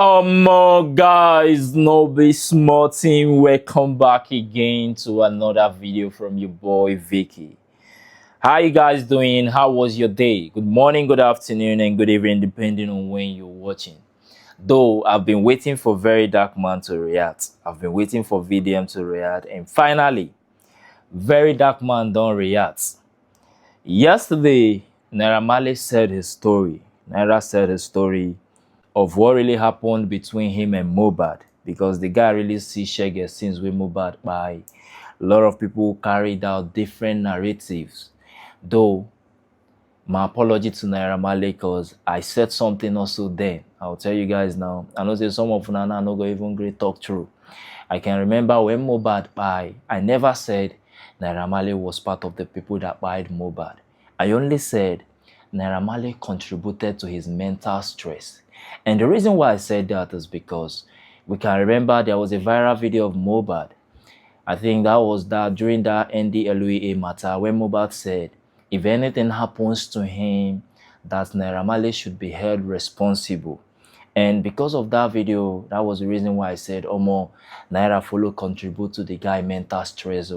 Guys, no be small team. Welcome back again to another video from your boy Vicky. How you guys doing? How was your day? Good morning, good afternoon, and good evening, depending on when you're watching. Though I've been waiting for Verydarkman to react. I've been waiting for VDM to react, and finally, Verydarkman don't react. Yesterday, Naira Marley said his story. Naira said his story of what really happened between him and Mohbad, because the guy really see shege since we Mohbad by a lot of people carried out different narratives. Though my apology to Naira Marley, because I said something also then. I'll tell you guys now. I know say some of Nana no go even great talk through. I can remember when Mohbad by, I never said Naira Marley was part of the people that buyed Mohbad. I only said Naira Marley contributed to his mental stress. And the reason why I said that is because we can remember there was a viral video of Mohbad. I think that was during that NDLEA matter when Mohbad said if anything happens to him, that Naira Marley should be held responsible. And because of that video, that was the reason why I said, Naira follow contribute to the guy mental stress.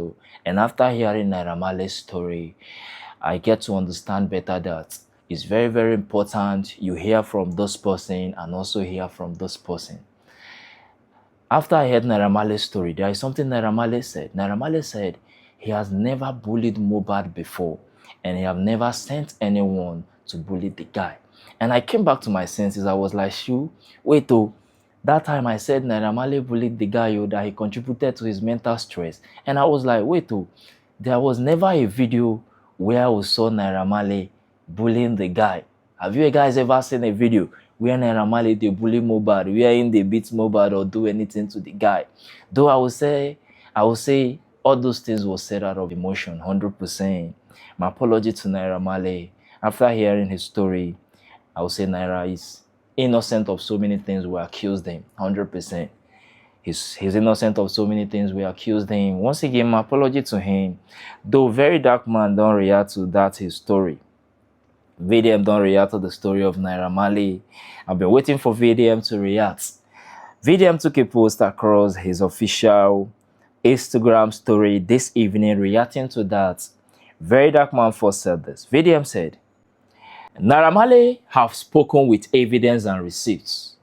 And after hearing Naira Marley's story, I get to understand better that it's very, very important you hear from this person and also hear from this person. After I heard Naira Marley's story, there is something Naira Marley said. Naira Marley said he has never bullied Mohbad before and he have never sent anyone to bully the guy. And I came back to my senses. I was like, wait, that time I said Naira Marley bullied the guy, that he contributed to his mental stress. And I was like, wait, there was never a video where we saw Naira Marley bullying the guy. Have you guys ever seen a video where Naira Marley they bully Mohbad, wherein they beat Mohbad or do anything to the guy? Though I would say all those things were said out of emotion, 100%. My apology to Naira Marley. After hearing his story, I would say Naira is innocent of so many things we accused him, 100%. He's innocent of so many things we accused him. Once again, my apology to him. Though Verydarkman don't react to that his story. VDM don't react to the story of Naira Marley. I've been waiting for VDM to react. VDM took a post across his official Instagram story this evening reacting to that. Verydarkman first said this. VDM said, Naira Marley have spoken with evidence and receipts.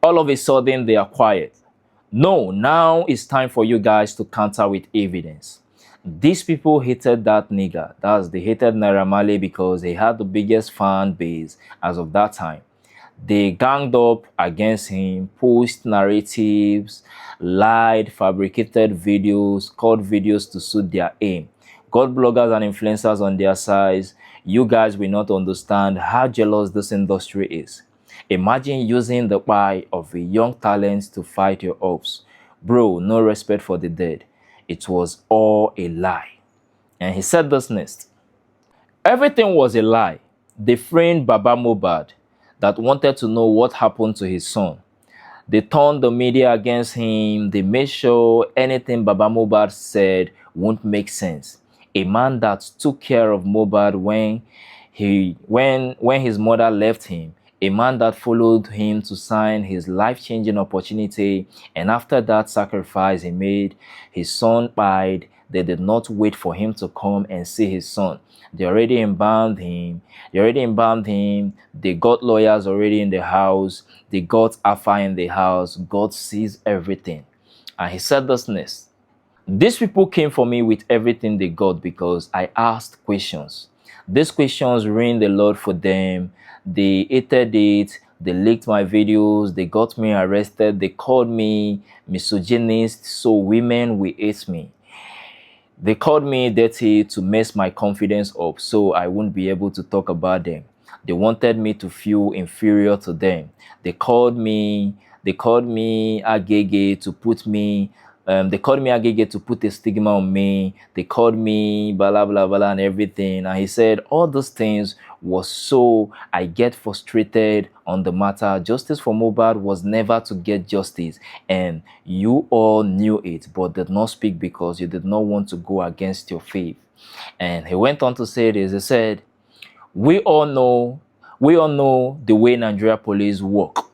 All of a sudden they are quiet. No, now it's time for you guys to counter with evidence. These people hated that nigga. They hated Naira Marley because he had the biggest fan base as of that time. They ganged up against him, pushed narratives, lied, fabricated videos, cut videos to suit their aim. Got bloggers and influencers on their sides. You guys will not understand how jealous this industry is. Imagine using the eye of a young talent to fight your hopes. Bro, no respect for the dead. It was all a lie. And he said this next. Everything was a lie. They framed Baba Mohbad that wanted to know what happened to his son. They turned the media against him. They made sure anything Baba Mohbad said won't make sense. A man that took care of Mohbad when his mother left him. A man that followed him to sign his life-changing opportunity, and after that sacrifice he made, his son died. They did not wait for him to come and see his son. They already embalmed him. They got lawyers already in the house. They got Alpha in the house. God sees everything. And he said this next. These people came for me with everything they got because I asked questions. These questions ruined the Lord for them. They hated it. They leaked my videos. They got me arrested. They called me misogynist, so women will hate me. They called me dirty to mess my confidence up, so I wouldn't be able to talk about them. They wanted me to feel inferior to them. They called me agege to put me. They called me agege to put a stigma on me. They called me blah blah blah and everything. And he said all those things was so I get frustrated on the matter. Justice for Mohbad was never to get justice, and you all knew it, but did not speak because you did not want to go against your faith. And he went on to say this. He said, we all know the way Nigeria police work.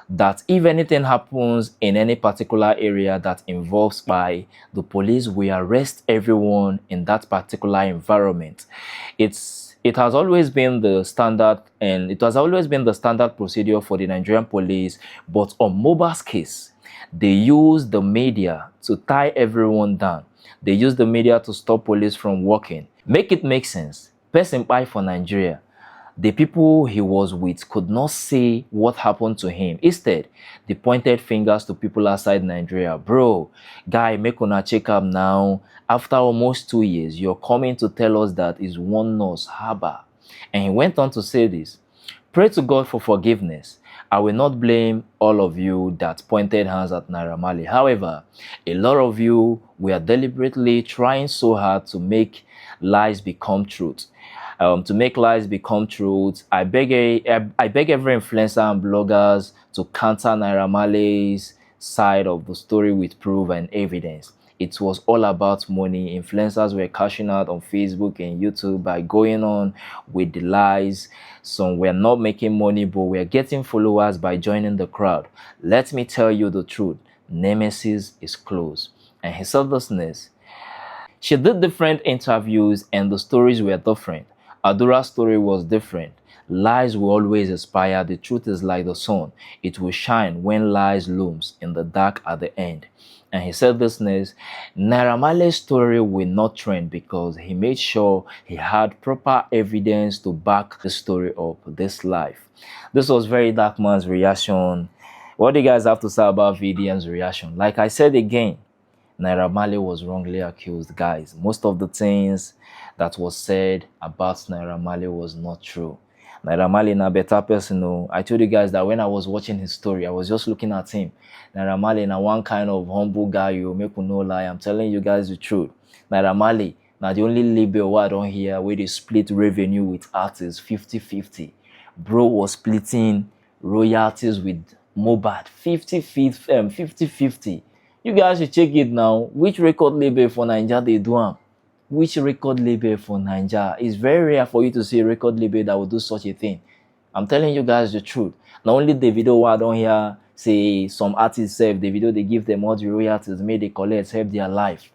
that if anything happens in any particular area that involves spy, the police will arrest everyone in that particular environment. It has always been the standard, and it has always been the standard procedure for the Nigerian police. But on Mohbad's case, they use the media to tie everyone down. They use the media to stop police from working. Make it make sense. Person buy for Nigeria. The people he was with could not say what happened to him. Instead, they pointed fingers to people outside Nigeria. Bro, guy, make una check up now. After almost 2 years, you're coming to tell us that is one nurse, Haba. And he went on to say this. Pray to God for forgiveness. I will not blame all of you that pointed hands at Naira Marley. However, a lot of you were deliberately trying so hard to make lies become truth. To make lies become truth, I beg every influencer and bloggers to counter Naira Marley's side of the story with proof and evidence. It was all about money. Influencers were cashing out on Facebook and YouTube by going on with the lies. Some were not making money, but were getting followers by joining the crowd. Let me tell you the truth. Nemesis is close. And his selflessness. She did different interviews and the stories were different. Adura's story was different. Lies will always inspire. The truth is like the sun. It will shine when lies looms in the dark at the end. And he said this next, Naira Marley's story will not trend because he made sure he had proper evidence to back the story up this life. This was Verydarkman's reaction. What do you guys have to say about VDM's reaction? Like I said again, Naira Marley was wrongly accused, guys. Most of the things that was said about Naira Marley was not true. Naira Marley na better person. No. I told you guys that when I was watching his story, I was just looking at him. Naira Marley na one kind of humble guy, you make no lie. I'm telling you guys the truth. Naira Marley na the only label I don't hear where they split revenue with artists 50-50. Bro was splitting royalties with Mohbad 50-50. You guys should check it now. Which record label for Nigeria they do am? Which record label for Nigeria? It's very rare for you to see a record label that will do such a thing. I'm telling you guys the truth. Not only davido, I don't hear say some artists say davido they give them all the royalties, may they collect, help their life.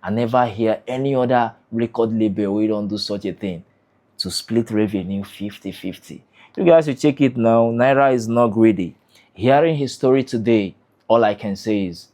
I never hear any other record label we don't do such a thing to split revenue 50-50. You guys should check it now. Naira is not greedy. Hearing his story today, all I can say is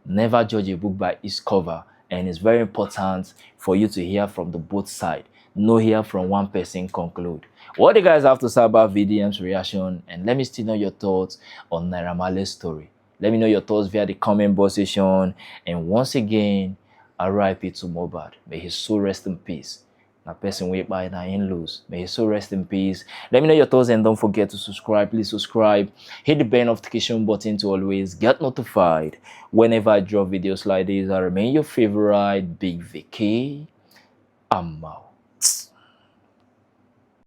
never judge a book by its cover, and it's very important for you to hear from the both sides. No hear from one person conclude. What do you guys have to say about VDM's reaction? And let me still know your thoughts on Naira Marley's story. Let me know your thoughts via the comment box section. And once again, RIP to Mohbad. May his soul rest in peace. Now person wait by na in lose. May his soul rest in peace. Let me know your thoughts and don't forget to subscribe. Please subscribe. Hit the bell notification button to always get notified whenever I drop videos like this. I remain your favorite Big Vicky. I'm out.